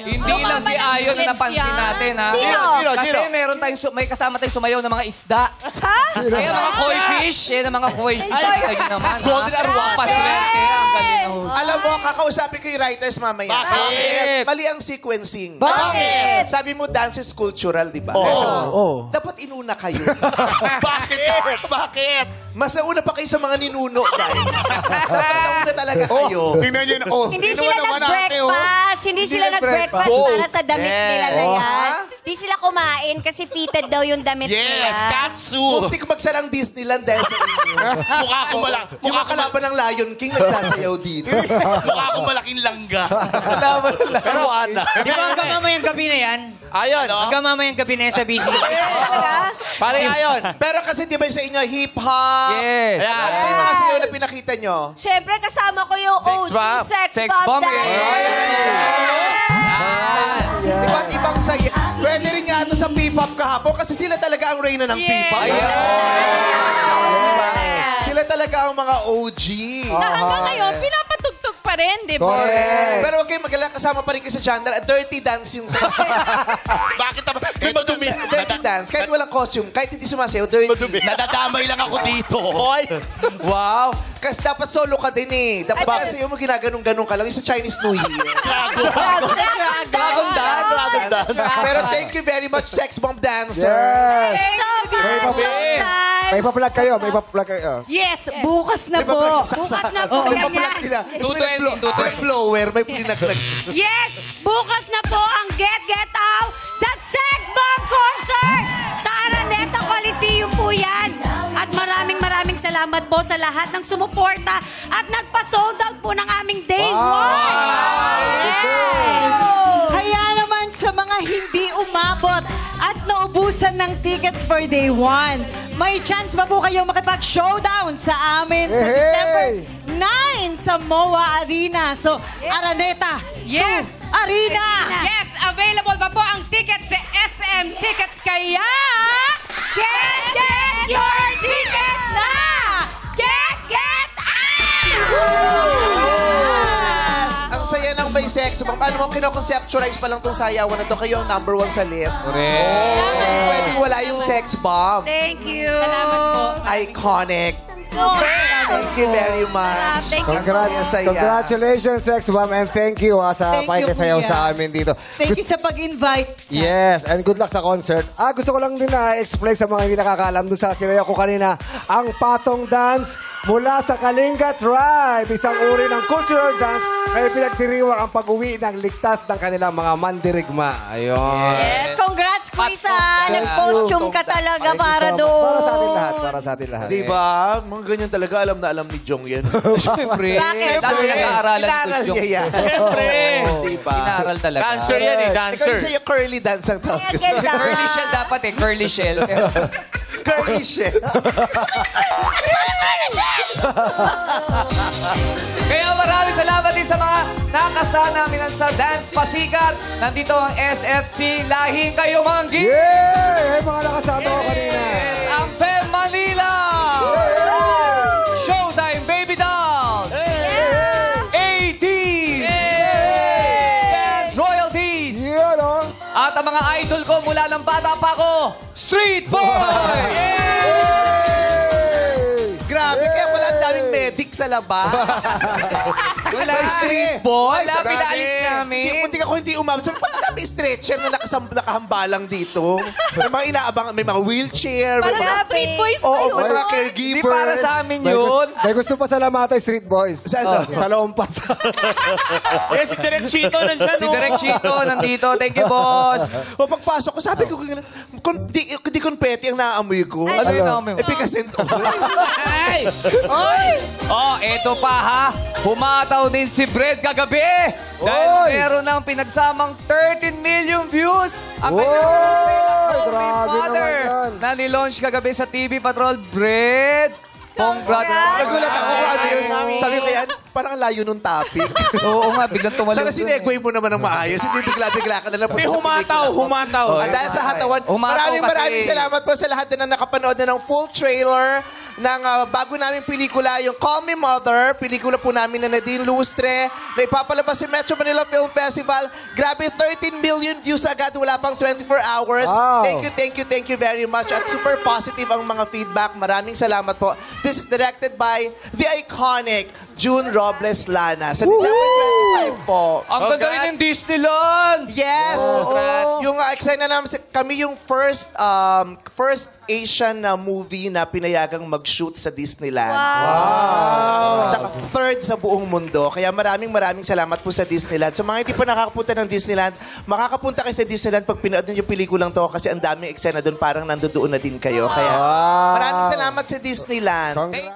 Hindi lang si Ayon na napansin natin, ha? Sino? Kasi meron tayong, may kasama tayong sumayaw ng mga isda. Kaya mga koi fish, mga koi fish. Ayun naman, Golden Arwah. Paswerte, ang galing na huli. Alam mo, kakausapin ko yung writers mamaya. Bakit? Mali ang sequencing. Bakit? Sabi mo, dance is cultural, di ba? Oo. Dapat inuna kayo. Bakit? Mas nauna pa kayo sa mga ninuno, dahil. Dapat nauna talaga kayo. Tingnan nyo na. Hindi sila nag-breakfast. Hindi sila nag-breakfast para sa damit nila na yan. Hindi sila kumain kasi fitted daw yung damit nila. Yes, katsu. Muntik magsarang Disneyland dahil sa inyo. Mukha ko malaki. Yung mga kalaban ng Lion King nagsasayaw dito. Mukha ko malaking langga. Pero Ana. Di ba hanggang mamayang gabi na yan? Ayon. Hanggang mamayang gabi na yan sa BC. Pare Ayon. Pero kasi di ba sa inyo, hip-hop? Yes. Ano ba yung mga sayaw na pinakita nyo? Siyempre, kasama ko yung OG Sex Sex Bomb Bomb, Dance. Iba't ibang sayaw. Pwede rin nga ito sa P-pop kahapon kasi sila talaga ang reyna ng P-pop. Diba? Sila talaga ang mga OG. Na hanggang ngayon, pinapatugtog pa rin, di ba? Correct. Pero huwag kayong mag-alala, kasama pa rin kayo sa channel. Dirty dance yung sa... Bakit naman? Ito dumi. Dirty dance. Kahit walang costume, kahit hindi sumasayaw, dirty. Nadadamay lang ako dito. Wow. Kasi dapat solo ka din eh. Dapat kasi yung ginaganong-ganong ka lang. Yung sa Chinese New Year. Dragon dance. Pero thank you very much, Sex Bomb Dancers. May pa-plug kayo. May pa-plug kayo. Yes, bukas na po. Bukas na po. May pa-plug kita. May blower, may pinaglag. Yes, bukas na po ang Get Out, the Sex Bomb Concert sa Araneta Coliseum po yan. At maraming salamat po sa lahat ng sumuporta at nagpa-sold out po ng aming day one. Kaya naman sa mga hindi umabot at naubusan ng tickets for day one, may chance pa po kayo makipag-showdown sa amin sa December 9 sa MOA Arena. So, Araneta. Yes! Arena! Yes! Available pa po ang tickets sa SM Tickets kaya... Get your tickets na! Get Ang saya ng may sex bomb. Ano mo, kino-conceptualize pa lang tong sayawan na to. Kayo ang #1 sa list. Hindi pwedeng wala yung sex bomb. Thank you. Salamat po. Iconic. Thank you very much. Congratulations, Sex Bomb, and thank you sa pakikisayaw Kuya. sa amin dito. Thank you sa pag-invite. Yes, and good luck sa concert. Gusto ko lang din na explain sa mga hindi nakakaalam doon sa sinayaw ko kanina, ang patong dance mula sa Kalinga Tribe, isang uri ng cultural dance na pinagdiriwang ang pag-uwi ng ligtas ng kanilang mga mandirigma. Ayun. Yes, congrats Kuya. Nag-costume ka talaga para doon. Para sa atin lahat, para sa atin lahat. Diba? Mga ganyan talaga, alam na alam ni Jong yan. Siyempre. Bakit? Lalo nag-aaralan ko Inaral yung... niya yan. Siyempre. Diba? Inaral talaga. Dancer yan eh, Ikaw dancer. yung sa'yo curly dance ang tawag. Curly shell dapat eh. Curly shell. Curly shell. Kaya maraming salamat din sa mga nakasama namin sa Dance Pasikat. Nandito ang SFC. Lahing kayo manggi. Yeah! Mga nakasama ko kanina. Yes, ang Fem Manila. Showtime Baby Dolls. AD. Dance Royalties. Yeah, no? At ang mga idol ko mula ng bata pa ko, Street Boys. Grabe, kaya pala ang daming medic sa labas. Wala Street Boys. Wala, pinaalis namin. Muntik ako hindi umabot. Sabi, ba't ang dami stretcher na nakahambalang dito? May mga inaabang, may mga wheelchair. Para May mga, sa Street Boys oo, kayo. may mga Hindi caregivers. para sa amin yun. May gusto pa salamatan, Street Boys. Saan? Sa Lompas. Yes, si Direk Chito nandyan. Si Direk Chito nandito. Thank you, boss. O pagpasok ko, sabi ko, di konpeti ang naamoy ko. Ano yun namin? Epicacent oil. Oh, eto pa ha. Humataw din si Fred kagabi. Dahil Oy! meron ng pinagsamang 13 million views. Ang Oy! kanyang Grabe mother naman yan. na nilaunch kagabi sa TV Patrol. Fred, congrats. Nagulat ako kung ano yun. Sabi ko yan, parang ang layo nung topic. Oo nga, biglang tumalon. Sana sinegway mo naman ng maayos. Hindi bigla-bigla ka na lang. humataw. At dahil sa hatawan, Humataw maraming kasi. salamat po sa lahat na nakapanood na ng full trailer ng bago naming pelikula, yung Call Me Mother. Pelikula po namin na Nadine Lustre na ipapalabas sa Metro Manila Film Festival. Grabe, 13 million views agad. Wala pang 24 hours. Wow. Thank you very much. At super positive ang mga feedback. Maraming salamat po. This is directed by the iconic June Robles Lana. Sa December 25 po. Ang ganda rin ng Disneyland! Yes! Congrats. Yung excited na namin, kami yung first Asian na movie na pinayagang mag-shoot sa Disneyland. Wow! Tsaka third sa buong mundo. Kaya maraming salamat po sa Disneyland. Sa mga hindi pa nakakapunta ng Disneyland, makakapunta kayo sa Disneyland pag pinood nyo yung pelikulang to kasi ang daming eksena doon, parang nandoon na din kayo. Kaya maraming salamat sa Disneyland. Congrats.